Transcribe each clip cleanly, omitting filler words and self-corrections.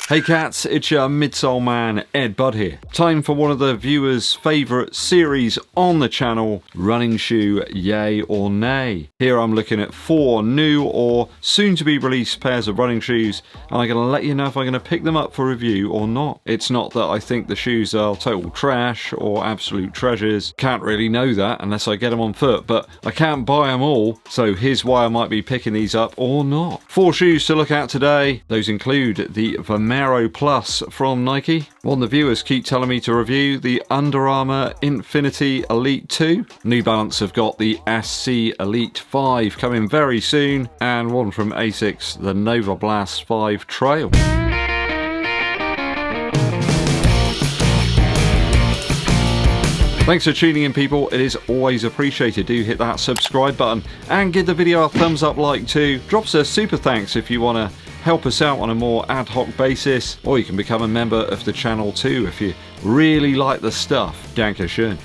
Hey cats, it's your midsole man EDDBUD here. Time for one of the viewers' favourite series on the channel, Running Shoe Yay or Nay. Here I'm looking at 4 new or soon to be released pairs of running shoes, and I'm going to let you know if I'm going to pick them up for review or not. It's not that I think the shoes are total trash or absolute treasures, can't really know that unless I get them on foot, but I can't buy them all, so here's why I might be picking these up or not. 4 shoes to look at today. Those include the Vomero Plus from Nike. One of the viewers keep telling me to review the Under Armour Infinity Elite 2. New Balance have got the SC Elite 5 coming very soon, and one from ASICS, the NOVABLAST 5 Trail. Thanks for tuning in, people. It is always appreciated. Do hit that subscribe button and give the video a thumbs up like too. Drop us a super thanks if you want to help us out on a more ad hoc basis, or you can become a member of the channel too if you really like the stuff. Dankeschön.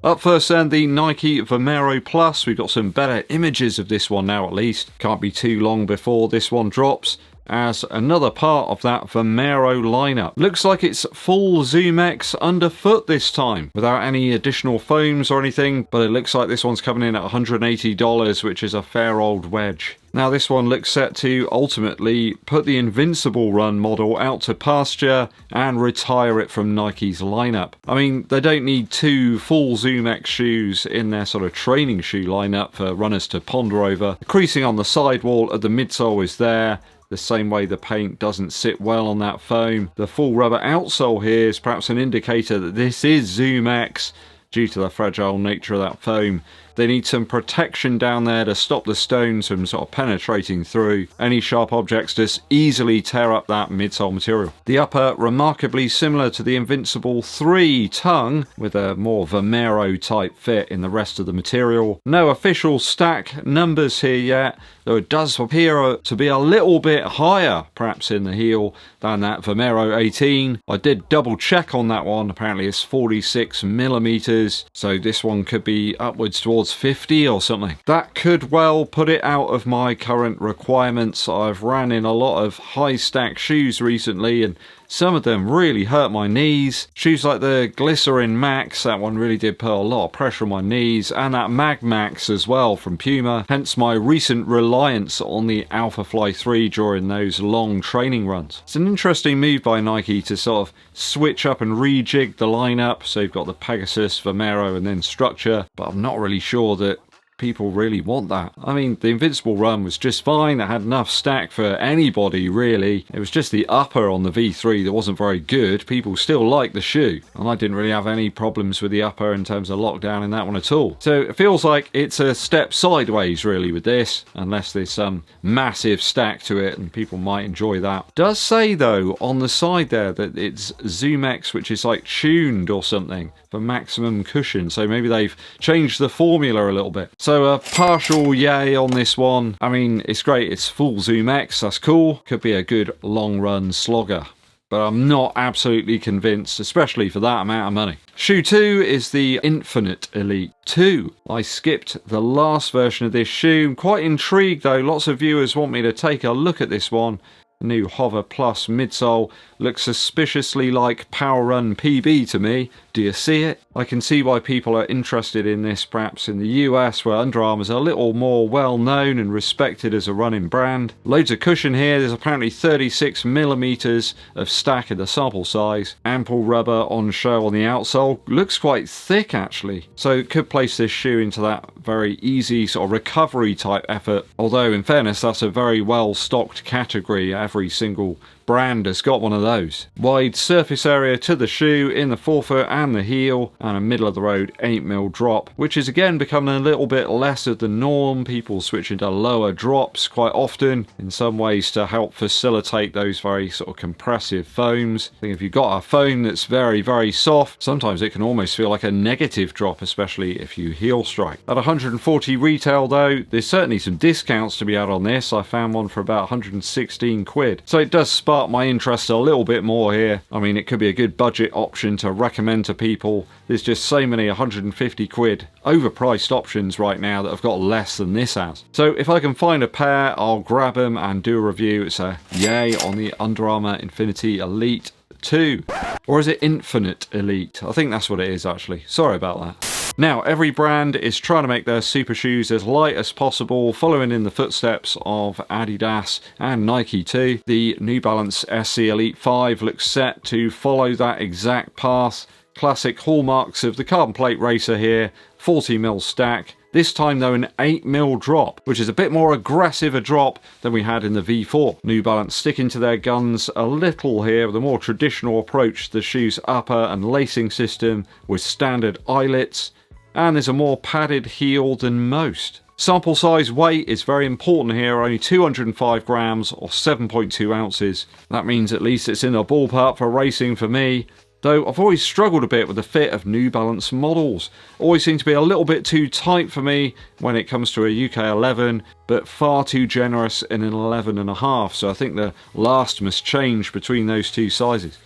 Up first then, the Nike Vomero Plus. We've got some better images of this one now at least. Can't be too long before this one drops, as another part of that Vomero lineup. Looks like it's full ZoomX underfoot this time, without any additional foams or anything, but it looks like this one's coming in at $180, which is a fair old wedge. Now this one looks set to ultimately put the Invincible Run model out to pasture and retire it from Nike's lineup. I mean, they don't need 2 full ZoomX shoes in their sort of training shoe lineup for runners to ponder over. The creasing on the sidewall of the midsole is there, the same way the paint doesn't sit well on that foam. The full rubber outsole here is perhaps an indicator that this is ZoomX due to the fragile nature of that foam. They need some protection down there to stop the stones from sort of penetrating through. Any sharp objects just easily tear up that midsole material. The upper, remarkably similar to the Invincible 3 tongue, with a more Vomero type fit in the rest of the material. No official stack numbers here yet, though it does appear to be a little bit higher, perhaps in the heel, than that Vomero 18. I did double check on that one, apparently it's 46mm, so this one could be upwards towards 50 or something. That could well put it out of my current requirements. I've ran in a lot of high stack shoes recently, and some of them really hurt my knees. Shoes like the Glycerin Max, that one really did put a lot of pressure on my knees, and that Mag Max as well from Puma, hence my recent reliance on the Alphafly 3 during those long training runs. It's an interesting move by Nike to sort of switch up and rejig the lineup, so you've got the Pegasus, Vomero and then Structure, but I'm not really sure that people really want that. I mean, the Invincible Run was just fine. It had enough stack for anybody, really. It was just the upper on the V3 that wasn't very good. People still liked the shoe, and I didn't really have any problems with the upper in terms of lockdown in that one at all. So it feels like it's a step sideways, really, with this, unless there's some massive stack to it, and people might enjoy that. It does say, though, on the side there that it's ZoomX, which is like tuned or something for maximum cushion, so maybe they've changed the formula a little bit. So a partial yay on this one. I mean, it's great, it's full ZoomX, that's cool. Could be a good long run slogger, but I'm not absolutely convinced, especially for that amount of money. Shoe 2 is the Infinite Elite 2. I skipped the last version of this shoe. I'm quite intrigued though, lots of viewers want me to take a look at this one. The new Hover Plus midsole looks suspiciously like Power Run PB to me. Do you see it? I can see why people are interested in this perhaps in the US, where Under Armour's a little more well known and respected as a running brand. Loads of cushion here. There's apparently 36mm of stack in the sample size. Ample rubber on show on the outsole. Looks quite thick actually, so could place this shoe into that very easy sort of recovery type effort, although in fairness that's a very well stocked category. Every single brand has got one of those. Wide surface area to the shoe in the forefoot and the heel, and a middle of the road 8mm drop, which is again becoming a little bit less of the norm. People switching to lower drops quite often in some ways to help facilitate those very sort of compressive foams. I think if you've got a foam that's very soft, sometimes it can almost feel like a negative drop, especially if you heel strike. At 140 retail though, there's certainly some discounts to be had on this. I found one for about 116 quid, so it does spark spark my interest a little bit more here. I mean, it could be a good budget option to recommend to people. There's just so many 150 quid overpriced options right now that have got less than this has. So if I can find a pair, I'll grab them and do a review. It's a yay on the Under Armour Infinity Elite 2. Or is it Infinite Elite? I think that's what it is actually. Sorry about that. Now, every brand is trying to make their super shoes as light as possible, following in the footsteps of Adidas and Nike too. The New Balance SC Elite 5 looks set to follow that exact path. Classic hallmarks of the carbon plate racer here, 40mm stack. This time though an 8mm drop, which is a bit more aggressive a drop than we had in the V4. New Balance sticking to their guns a little here with a more traditional approach to the shoe's upper and lacing system with standard eyelets. And there's a more padded heel than most. Sample size weight is very important here, only 205 grams or 7.2 ounces. That means at least it's in the ballpark for racing for me. Though I've always struggled a bit with the fit of New Balance models. Always seem to be a little bit too tight for me when it comes to a UK 11, but far too generous in an 11.5. So I think the last must change between those two sizes.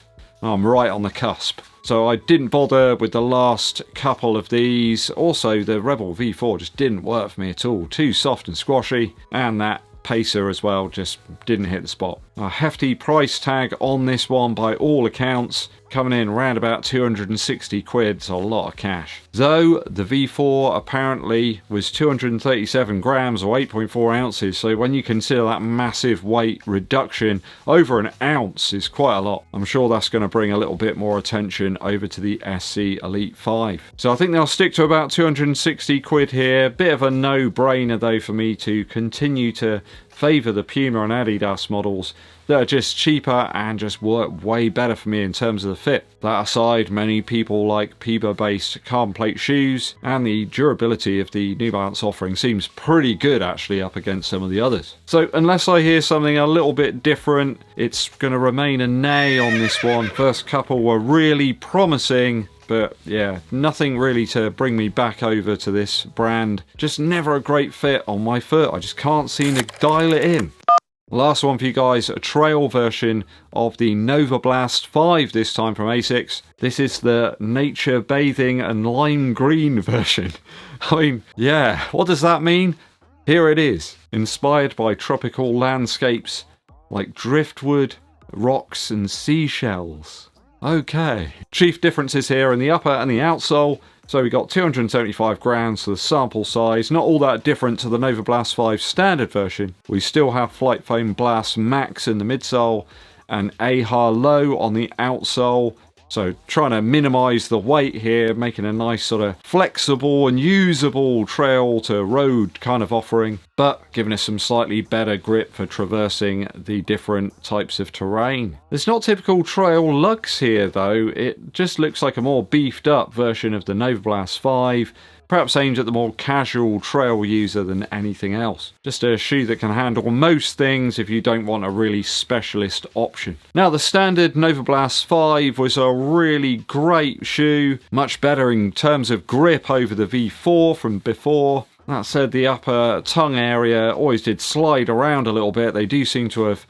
I'm right on the cusp. So I didn't bother with the last couple of these. Also, the Rebel V4 just didn't work for me at all. Too soft and squashy. And that Pacer as well just didn't hit the spot. A hefty price tag on this one by all accounts. Coming in around about 260 quid, it's a lot of cash. Though the V4 apparently was 237 grams or 8.4 ounces, so when you consider that massive weight reduction, over an ounce is quite a lot. I'm sure that's going to bring a little bit more attention over to the SC Elite 5. So I think they'll stick to about 260 quid here. Bit of a no-brainer though for me to continue to favour the Puma and Adidas models that are just cheaper and just work way better for me in terms of the fit. That aside, many people like Puma-based carbon plate shoes, and the durability of the New Balance offering seems pretty good actually up against some of the others. So unless I hear something a little bit different, it's going to remain a nay on this one. First couple were really promising, but yeah, nothing really to bring me back over to this brand. Just never a great fit on my foot. I just can't seem to dial it in. Last one for you guys, a trail version of the NOVABLAST 5, this time from ASICS. This is the nature bathing and lime green version. I mean, yeah, what does that mean? Here it is, inspired by tropical landscapes like driftwood, rocks and seashells. Okay. Chief differences here in the upper and the outsole. So we got 275 grams for the sample size, not all that different to the NOVABLAST 5 standard version. We still have Flight Foam Blast Max in the midsole and AHA Low on the outsole. So trying to minimise the weight here, making a nice sort of flexible and usable trail to road kind of offering, but giving us some slightly better grip for traversing the different types of terrain. There's not typical trail lugs here though, it just looks like a more beefed up version of the NOVABLAST 5, perhaps aimed at the more casual trail user than anything else. Just a shoe that can handle most things if you don't want a really specialist option. Now the standard NOVABLAST 5 was a really great shoe, much better in terms of grip over the V4 from before. That said, the upper tongue area always did slide around a little bit. They do seem to have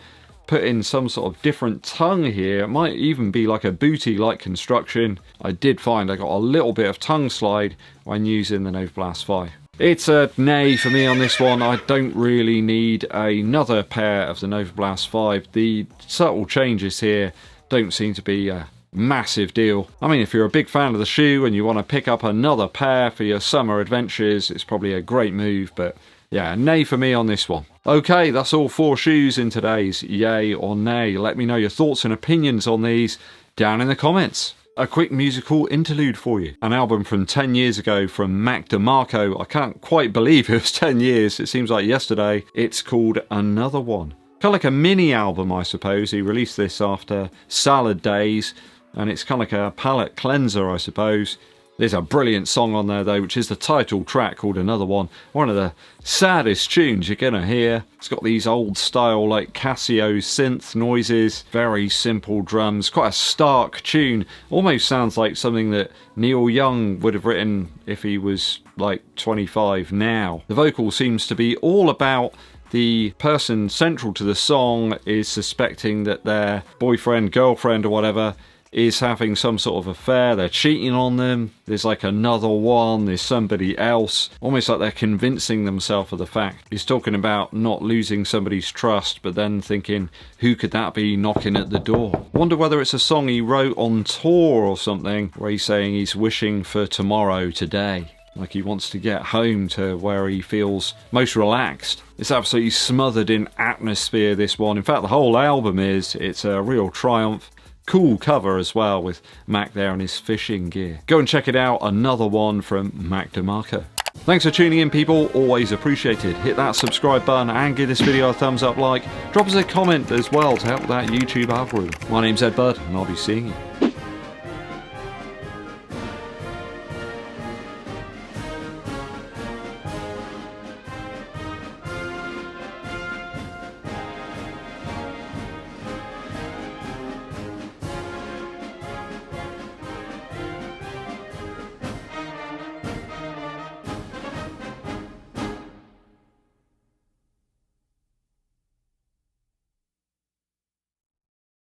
put in some sort of different tongue here. It might even be like a booty-like construction. I did find I got a little bit of tongue slide when using the NOVABLAST 5. It's a nay for me on this one. I don't really need another pair of the NOVABLAST 5. The subtle changes here don't seem to be a massive deal. I mean, if you're a big fan of the shoe and you want to pick up another pair for your summer adventures, it's probably a great move, but yeah, nay for me on this one. Okay, that's all 4 shoes in today's yay or nay. Let me know your thoughts and opinions on these down in the comments. A quick musical interlude for you. An album from 10 years ago from Mac DeMarco. I can't quite believe it was 10 years. It seems like yesterday. It's called Another One. Kind of like a mini album, I suppose. He released this after Salad Days, and it's kind of like a palate cleanser, I suppose. There's a brilliant song on there though, which is the title track called Another One. One of the saddest tunes you're gonna hear. It's got these old style like Casio synth noises, very simple drums, quite a stark tune. Almost sounds like something that Neil Young would have written if he was like 25 now. The vocal seems to be all about the person central to the song is suspecting that their boyfriend, girlfriend or whatever is having some sort of affair, they're cheating on them, there's like another one, there's somebody else, almost like they're convincing themselves of the fact. He's talking about not losing somebody's trust, but then thinking, who could that be knocking at the door? Wonder whether it's a song he wrote on tour or something, where he's saying he's wishing for tomorrow, today. Like he wants to get home to where he feels most relaxed. It's absolutely smothered in atmosphere, this one. In fact, the whole album is. It's a real triumph. Cool cover as well, with Mac there in his fishing gear. Go and check it out, another one from Mac DeMarco. Thanks for tuning in, people, always appreciated. Hit that subscribe button and give this video a thumbs up like. Drop us a comment as well to help that YouTube algorithm. My name's EDDBUD and I'll be seeing you